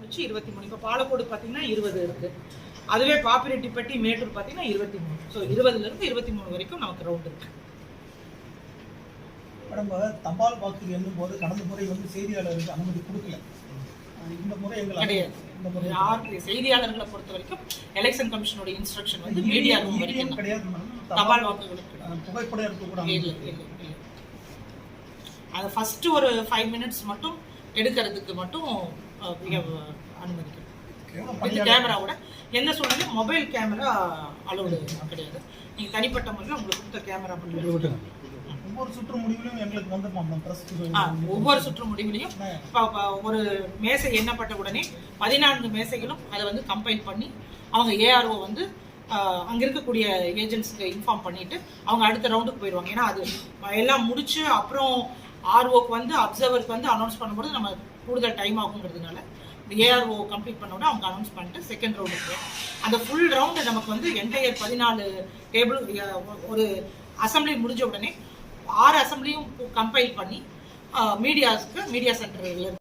வச்சு 23. இப்போ பாலக்கோடு பார்த்தீங்கன்னா 20 இருக்கு. அதுவே பாப்பிரெட்டிப்பட்டி மேட்டூர் பார்த்தீங்கன்னா 23. ஸோ 20லேருந்து 23 வரைக்கும் நமக்கு ரவுண்ட் இருக்கு. மேடம், தபால் வாக்கு எண்ணும் போது கடந்த முறை செய்தியாளருக்கு அனுமதி கொடுக்கல. இந்த முறை கிடையாது. செய்தியாளர்களை பொறுத்த வரைக்கும் எலெக்ஷன் கமிஷனோட இன்ஸ்ட்ரக்ஷன் மீடியா ரூம் வரைக்கும் கிடையாது. தபால் வாக்குகளுக்கு புகைப்படம் எடுக்கக்கூடாது. இல்லை. அதை ஃபர்ஸ்ட் ஒரு 5 மினிட்ஸ் மட்டும் எடுக்கிறதுக்கு மட்டும் அனுமதிக்கும். கேமராவோட எந்த சூழ்நிலையும் மொபைல் கேமரா அலோடு கிடையாது. நீங்கள் தனிப்பட்ட முறையில் உங்களுக்கு கொடுத்த கேமரா மட்டும். ஒவ்வொரு சுற்று முடிவிலையும் எங்களுக்கு ஒவ்வொரு சுற்று முடிவிலையும் ஒரு மேசை எண்ணப்பட்ட உடனே 14 மேசைகளும் அதை கம்பைல் பண்ணி அவங்க ஏஆர்ஓ அங்க இருக்கக்கூடிய ஏஜென்ட்ஸ்க்கு இன்ஃபார்ம் பண்ணிட்டு அவங்க அடுத்த ரவுண்டுக்கு போயிடுவாங்க. ஏன்னா அது எல்லாம் முடிச்சு அப்புறம் ஆர்ஓக்கு அப்சர்வருக்கு அனௌன்ஸ் பண்ணும்போது நம்ம கூடுதல் டைம் ஆகுங்கிறதுனால ஏஆர்ஓ கம்ப்ளீட் பண்ண உடனே அவங்க அனௌன்ஸ் பண்ணிட்டு செகண்ட் ரவுண்டுக்கு அந்த ஃபுல் ரவுண்டு நமக்கு என்டையர் 14 டேபிள் ஒரு அசம்பிளி முடிஞ்ச உடனே 6 அசம்பிளியும் கம்பைல் பண்ணி மீடியா சென்டர்ல